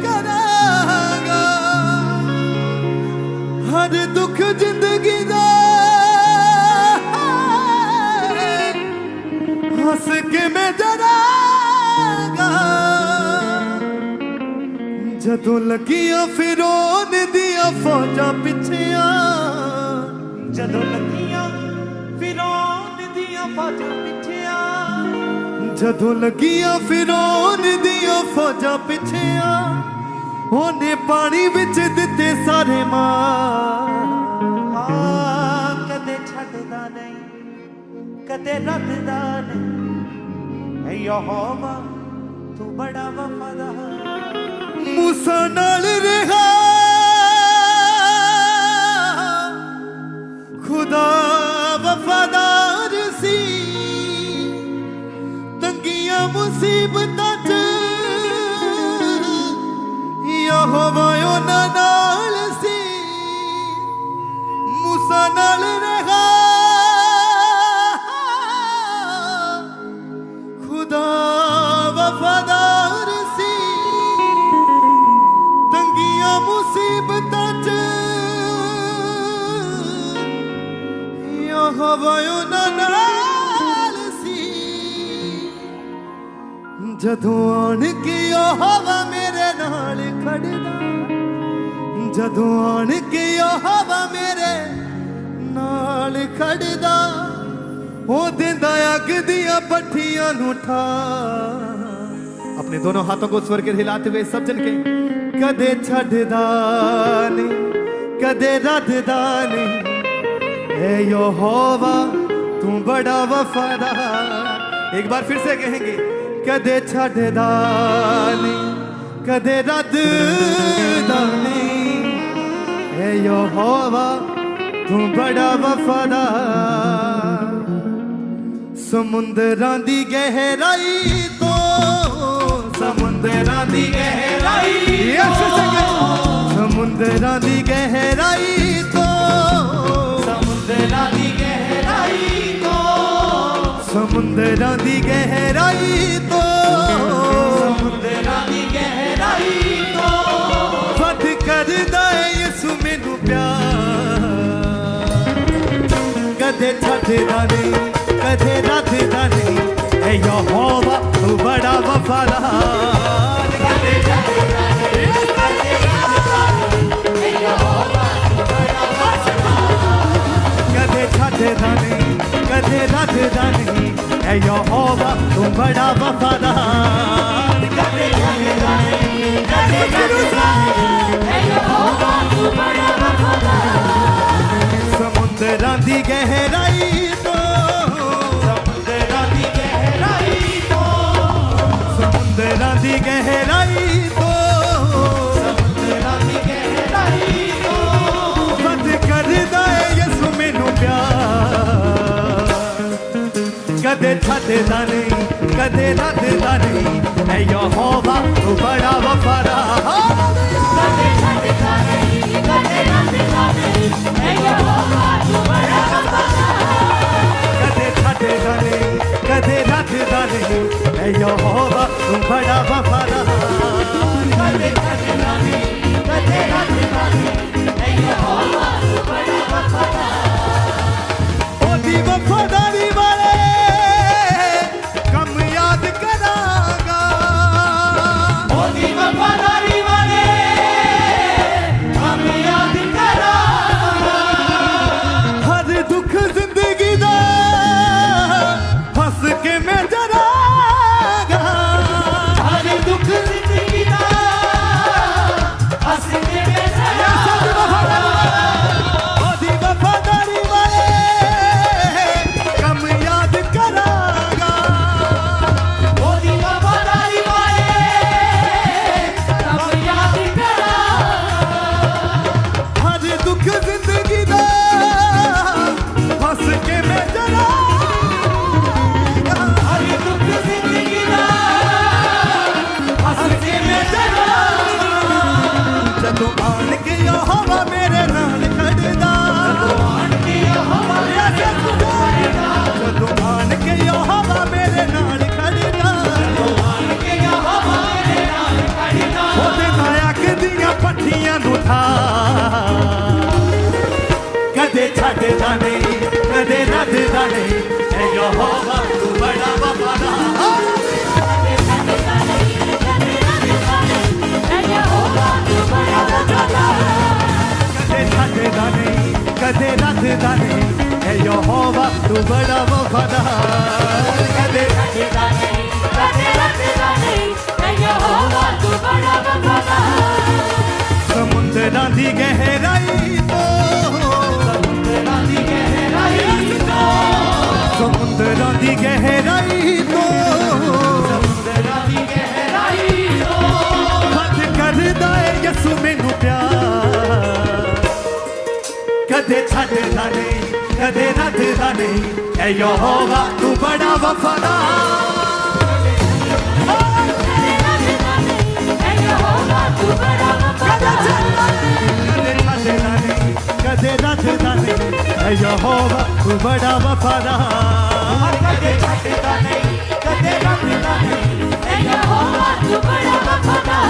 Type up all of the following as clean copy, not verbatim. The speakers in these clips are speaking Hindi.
करांगा हर दुख जिंदगी दा हंस के मैं जरांगा जदों लगियां फिरौन दियां फौजां पिछियां जदों लगियां फिरौन दियां फौजां पिछियां जदों लगियां फिरौन दियां फौजां पिछियां ओने पानी विच दिते सारे मां कदे छड्डदा नहीं कदे रद्ददा नहीं ऐ यहोवा तू बड़ा वफादार मूसा नाल रहा खुदा वफादार सी तंगियां मुसीबतां च यहोवा उन्हां नाल सी मूसा नाल रहा खुदा वफादार सी तंगियां मुसीबतां च यहोवा उन्हां नाल सी जदों आण के यहोवा मेरे नाल खड़दा जदों आण के यहोवा मेरे नाल खड़दा ओ दिंदा अग दियां पट्ठियां नूं ठा अपने दोनों हाथों को स्वर के हिलाते हुए सब जन के कदे छड्डदा नहीं कदे रद्ददा नहीं ऐ यहोवा तू बड़ा वफादार एक बार फिर से कहेंगे कदे छड्डदा नहीं कदे रद्ददा नहीं ऐ यहोवा तू बड़ा वफादार समुंदरां दी गहराई तो समुंदरां दी गहराई समुंदरां दी गहराई तो समुंदरां दी गहराई तो समुंदरां दी गहराई तो समुंदरां दी गहराई तो वध करदा है यसू मैनू प्यार कदे छड्डदा नहीं कदे रद्ददा नहीं ऐ यहोवा तू बड़ा वफादार कदे छड्डदा नहीं कदे रद्ददा नहीं ऐ यहोवा तू बड़ा वफादार कदे छड्डदा नहीं कदे रद्ददा नहीं ऐ यहोवा तू बड़ा वफादार कदे छड्डदा नहीं कदे रद्ददा नहीं ऐ यहोवा तू बड़ा वफादार समुंदरां दी गहराई तो समुंदरां दी गहराई तो समुंदरां दी गहराई तो समुंदरां दी गहराई तो वध करदा है यसू मैनू प्यार कदे छड्डदा नहीं कदे रद्ददा नहीं ऐ यहोवा तू बड़ा वफादार कदे छड्डदा नहीं कदे रद्ददा नहीं ऐ यहोवा तू बड़ा वफादार कदे छड्डदा नहीं कदे रद्ददा नहीं ऐ यहोवा तू बड़ा वफादार कदे छड्डदा नहीं कदे रद्ददा नहीं ऐ यहोवा तू बड़ा वफादार ओदी वफादारी वाले कम याद करांगा अखियां नू ठा कदे छड्डदा नहीं कदे रद्ददा नहीं ऐ यहोवा तू बड़ा वफादार कदे छड्डदा नहीं कदे रद्ददा नहीं ऐ यहोवा तू बड़ा वफादार कदे छड्डदा नहीं कदे रद्ददा नहीं ऐ यहोवा तू बड़ा वफादार समुंदरां दी गहराई तो समुंदरां दी गहराई तो समुंदरां दी गहराई तो समुंदरां दी गहराई तो हद करदा है यसू मैनू प्यार कदे छड्डदा नहीं कदे रद्ददा नहीं ऐ यहोवा तू बड़ा वफादार कदे रद्ददा नहीं ऐ यहोवा तू बड़ा वफादार कदे छड्डदा नहीं कदे रद्ददा नहीं ऐ यहोवा तू बड़ा वफादार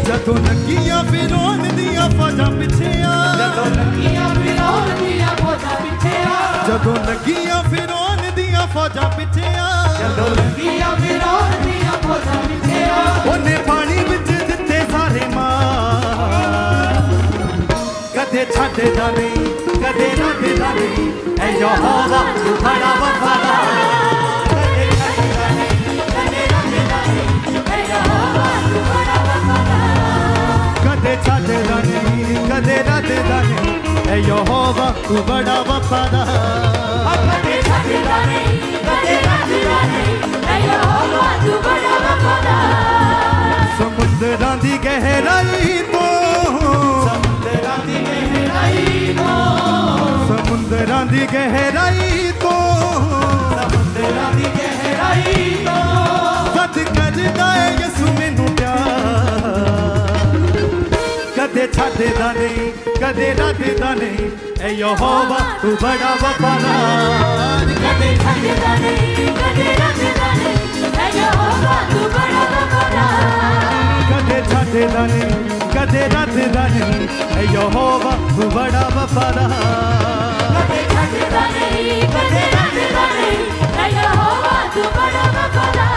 जदों लगियां फिरौन दियां फौजां पिछे आ जदों लगियां फिरौन दियां फौजां पिछे आ जदों लगियां फिरौन दियां फौजां पिछे आ जदों लगियां फिरौन दियां फौजां पिछे आ ओने पानी विच दित्ते सारे मार कदे छड्डदा नहीं कदे रद्ददा नहीं ऐ यहोवा तू बड़ा वफादार कदे छड्डदा नहीं कदे रद्ददा नहीं ऐ यहोवा तू बड़ा कदे छड्डदा नहीं कदे रद्ददा नहीं ऐ यहोवा तू बड़ा वफादार कदे छड्डदा नहीं कदे रद्ददा नहीं ऐ यहोवा तू बड़ा वफादार समुंदरां दी गहराई तो समुंदरां दी गहराई तो समुंदरां दी गहराई तो समुंदरां दी गहराई तो वध करदा है यसू मैनू प्यार कदे छड्डदा नहीं कदे रद्ददा नहीं ऐ यहोवा तू बड़ा वफादार कदे छड्डदा नहीं कदे रद्ददा नहीं ऐ यहोवा तू बड़ा वफादार कदे छड्डदा नहीं कदे रद्ददा नहीं ऐ यहोवा तू बड़ा वफादार कदे छड्डदा नहीं कदे रद्ददा नहीं ऐ यहोवा तू बड़ा वफादार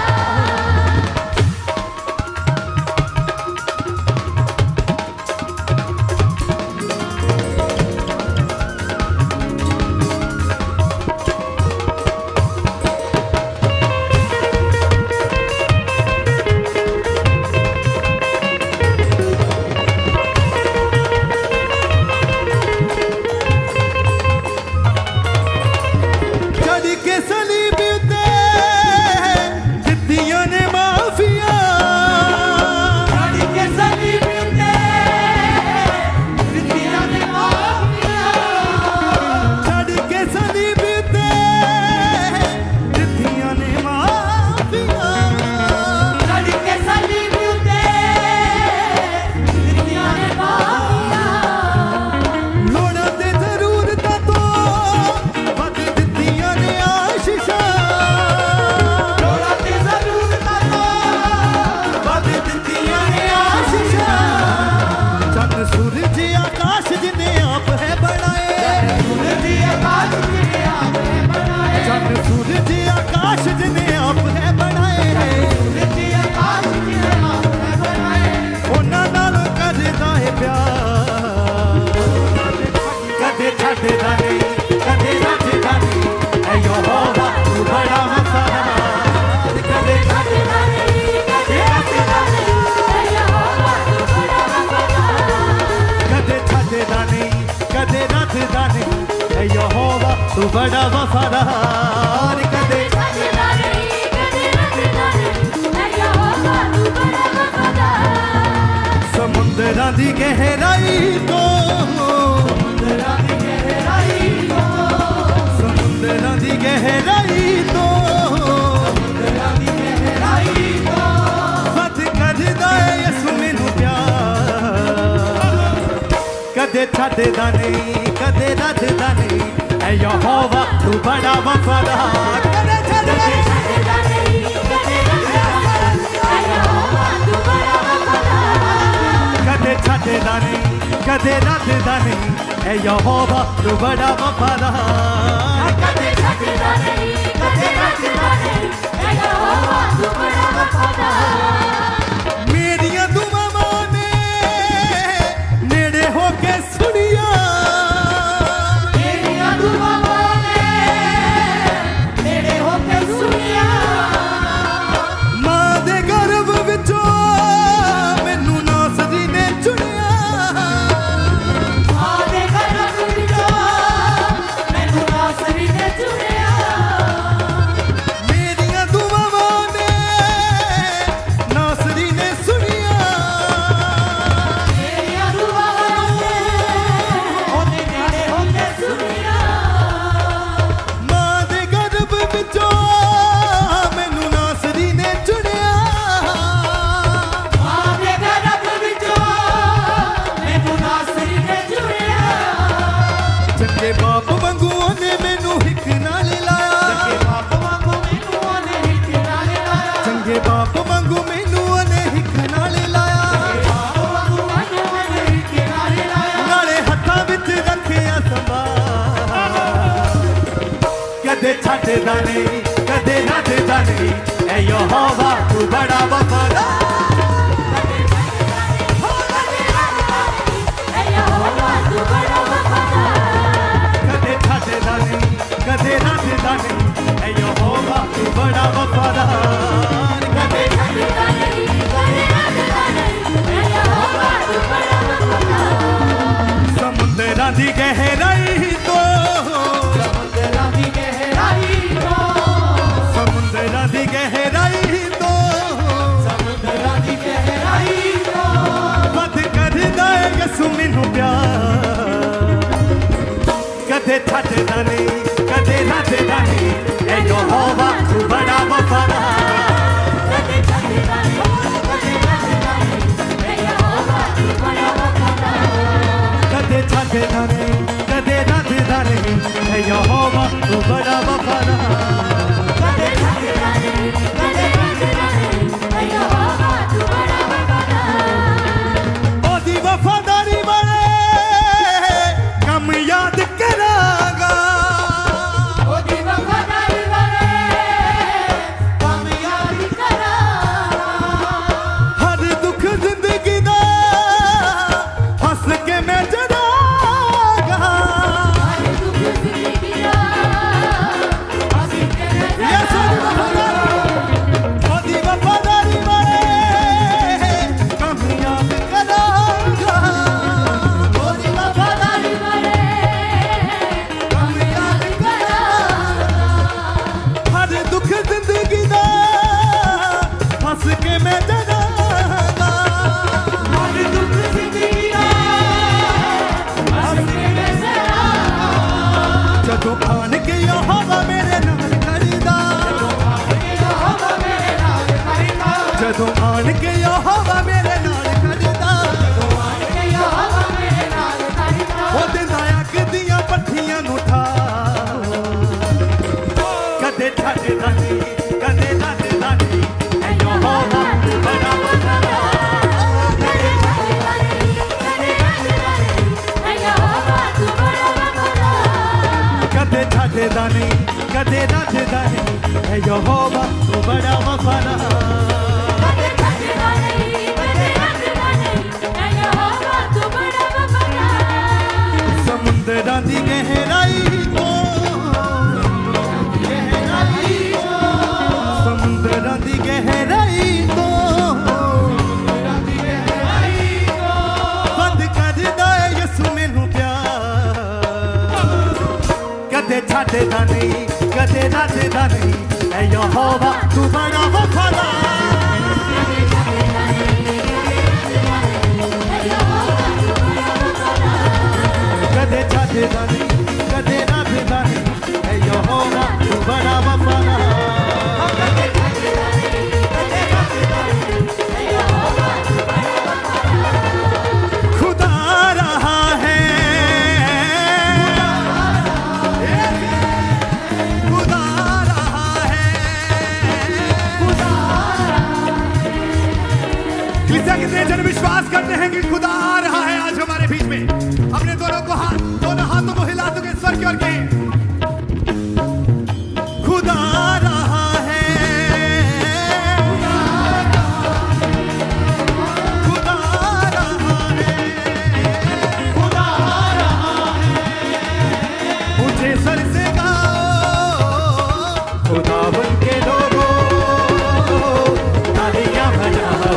तू बड़ा वफादार कदे छड्डदा नहीं कदे रखदा नहीं ऐ यहोवा तू बड़ा वफादार समुंदरां दी गहराई तो समुंदरां दी गहराई तो समुंदरां दी गहराई तो समुंदरां दी गहराई तो सच करदा है यसू मैनू प्यार कदे छड्डदा नहीं कदे रखदा नहीं ऐ यहोवा तू बड़ा वफादार कदे छड्डदा छड्डदा नहीं कदे रखदा नहीं ऐ यहोवा तू बड़ा वफादार कदे छड्डदा नहीं कदे रखदा नहीं ऐ यहोवा तू बड़ा वफादार कदे छड्डदा नहीं कदे रखदा नहीं ऐ यहोवा तू बड़ा वफादार मेरियां दुआवां ने नेड़े होके सुनिया मेरियां दुआवां ने नेड़े होके सुनिया मां दे गर्भ विचों मैनू नासरी ने चुनिया मां दे गर्भ विचों मैनू नासरी ने चुनिया मेरियां दुआवां ने नासरी ने सुनिया मेरियां दुआवां ने ओदे नेड़े होके सुनिया मां दे गर्भ विचों मैनू नासरी ने चुनिया मां दे गर्भ विचों मैनू नासरी ने चुनिया चंगे बाप वांगू ओने मैनू हिक नाल लाया बाप वांगू मैनू ओने हिक नाल लाया चंगे बाप वांगू मैनू ओने हिक नाल लाया बाप वांगू मैनू ओने हिक नाल लाया नाले हत्थां विच रखिया संभाल कदे छड्डदा नहीं कदे रखदा नहीं ऐ यहोवा तू बड़ा वफादार ऐ यहोवा तू बड़ा वफादार कदे छड्डदा नहीं कदे रखदा नहीं ऐ यहोवा तू बड़ा वफादार कदे छड्डदा नहीं कदे रखदा नहीं ऐ यहोवा तू बड़ा वफादार समुंदरां दी गहराई तो समुंदरां दी गहराई तो समुंदरां दी गहराई तो समुंदरां दी गहराई तो वध करदा है यसू मैनू प्यार कदे छड्डदा नहीं कदे रखदा नहीं ऐ यहोवा तू बड़ा वफादार कदे छड्डदा नहीं कदे रखदा नहीं ऐ यहोवा तू बड़ा वफादार कदे छड्डदा नहीं कदे रखदा नहीं ऐ यहोवा तू बड़ा वफादार कदे छड्डदा नहीं कदे रखदा नहीं ऐ यहोवा तू बड़ा वफादार ओदी वफादारी वाले कम याद करांगा ओदी वफादारी वाले कामयाब करांगा हर दुख जिंदगी दा हंस के मैं जड़ांगा हर दुख जिंदगी दा हंस के मैं यसू दी वफादारी वाले कम याद करांगा ओदी वफादारी वाले कामयाब करांगा हर दुख जिंदगी दा हंस के मैं जड़ांगा हर दुख जिंदगी दा हंस के मैं करांगा जदों आन के यहोवा मेरे नाल करदा यहोवा मेरे नाल करदा जदों आन के यहोवा मेरे नाल करदा यहोवा मेरे नाल करदा ओ दिंदा अग दियां पट्ठियां नूं ठा कदे छड्डदा नहीं कदे रखदा नहीं ऐ यहोवा तू बड़ा वफादार कदे छड्डदा नहीं कदे रखदा नहीं ऐ यहोवा तू बड़ा वफादार कदे छड्डदा नहीं कदे रखदा नहीं ऐ यहोवा तू बड़ा वफादार कदे छड्डदा नहीं कदे रखदा नहीं ऐ यहोवा तू बड़ा वफादार समुंदरां दी गहराई तो समुंदरां दी गहराई तो बंद करदा है यसू मैनू प्यार कदे छड्ड छाड़दा नहीं कदे रखदा नहीं ऐ यहोवा तू बड़ा वफादार कदे छाड़दा नहीं कदे रखदा नहीं ऐ यहोवा तू बड़ा वफादार कितने जन विश्वास करते हैं कि खुदा आ रहा है आज हमारे बीच में अपने दोनों हाथों को हिला दो स्वर की ओर के खुदा आ रहा है खुदा आ रहा है खुदा आ रहा है ऊंचे सर से गाओ खुदा बन के लोगों तालियां बजाओ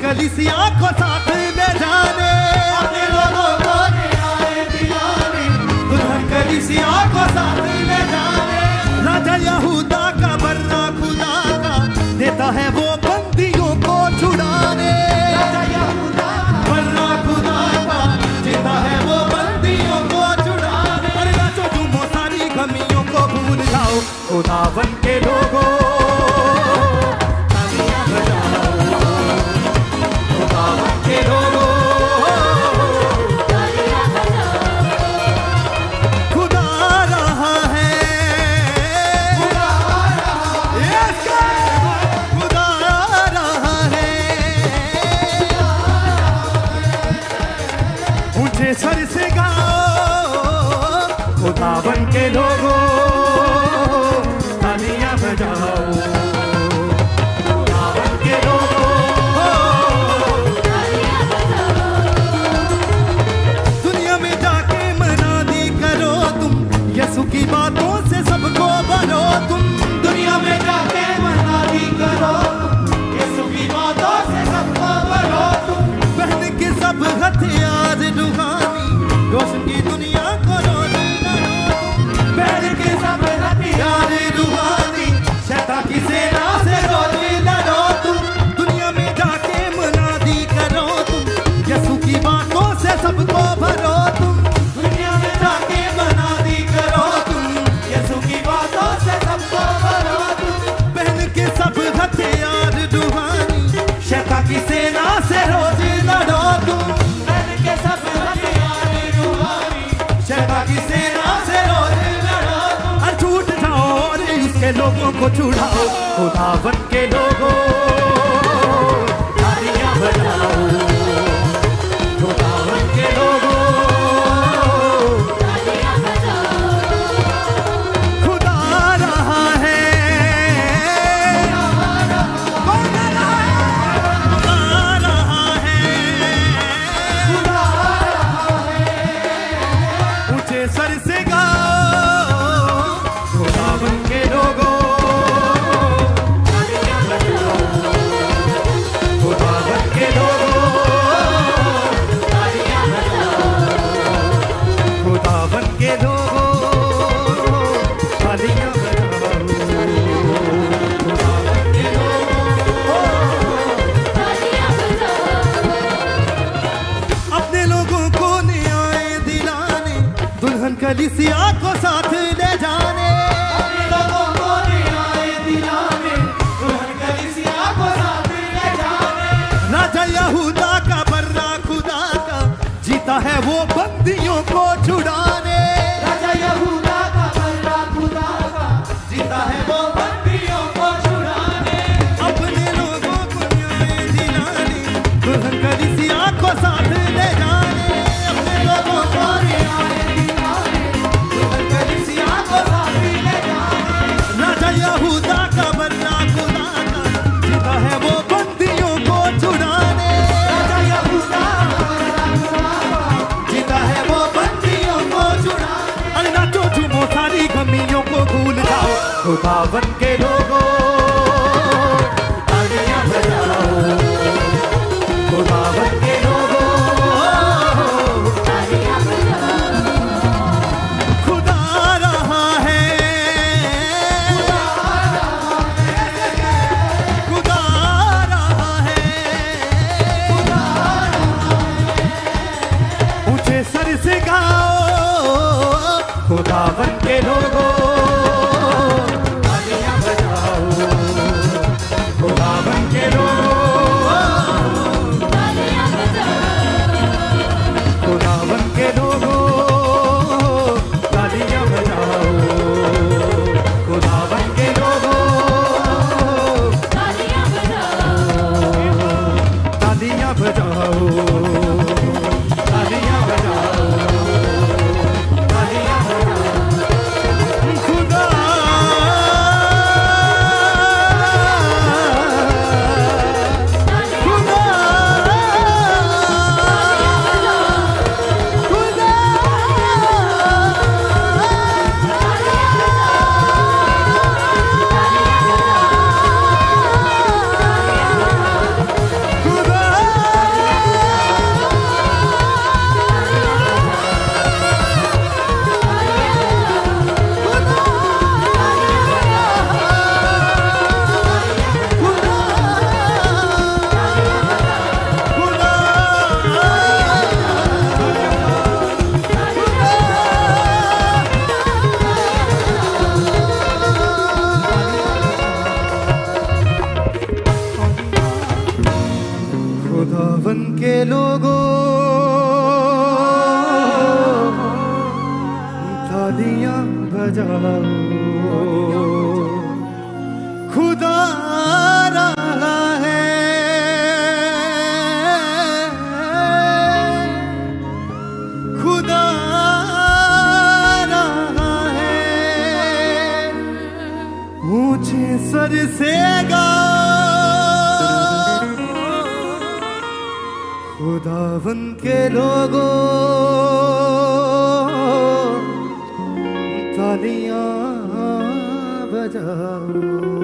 कलीसिया को साथ ले जाने अपने लोगों को ले आए दिलाने दुल्हन कलीसिया को साथ ले जाने राजा यहूदा का बर्रा खुदा का देता है वो बंदियों को छुड़ाने राजा यहूदा बर्रा खुदा का देता है वो बंदियों को छुड़ाने अरे नाचो झूमो सारी गमियों को भूल जाओ खुदा बन के लोगों सर से गाओ खुदा बन के लोगों तालियां बजाओ खुदा बन के लोगों तालियां बजाओ दुनिया में जाके मनादी करो तुम यीशु की बातों से सबको भरो तुम दुनिया में जाके मनादी करो यीशु की बातों से सबको भरो तुम पहन के सब हथियार रोशन की दुनिया को रोशन करो बैठ के सब हथियार रूहानी शैतान की सेना से रोज लड़ो तुम दुनिया में जाके मुनादी करो तुम यीशु की बातों से सबको भरो तुम दुनिया में जाके मुनादी करो तुम यीशु की बातों से सबको भरो तुम पहन के सब हथियार रूहानी शैतान की सेना से रोज लड़ो तुम पहन के सब की सेना से रोज लड़ो और छूट जाओ और उसके लोगों को छुड़ाओ खुदा बन के लोगों तालियां बजाओ खुदा बन के लोगों तालियां बजाओ खुदा आ रहा है खुदा आ रहा है खुदा आ रहा है ऊंचे सर से गाओ खुदा बन के लोगों तालियां बजाओ खुदा बन के लोगों तालियां बजाओ खुदा बन के लोगों तालियां बजाओ खुदा बन के लोगों तालियां बजाओ अपने लोगों को न्याय दिलाने दुल्हन कलीसिया को साथ ले जाने अपने लोगों को न्याय दिलाने दुल्हन कलीसिया को साथ ले जाने राजा यहूदा का बर्रा खुदा का जीता है वो बंदियों को छुड़ाने राजा यहूदा का बर्रा खुदा का जीता है वो बंदियों को छुड़ाने अपने लोगों को न्याय दिलाने खुदावन के लोगों तालियां बजाओ, खुदावन के लोगों तालियां बजाओ। खुदा रहा है, खुदा रहा है, ऊंचे सर से गाओ, खुदावन के लोगों तालियां बजाओ, खुदावन के लोगों तालियां बजाओ। खुदावन के लोगों तालियां बजाओ, खुदावन के लोगों तालियां बजाओ। तालियां बजाओ, तालियां बजाओ, तालियां बजाओ। खुदा खुदा खुदा खुदावन के लोगों तालियां बजाओ, खुदा रहा है, खुदा रहा है, ऊंचे सर से गाओ, खुदावन के लोगों तालियां बजाओ।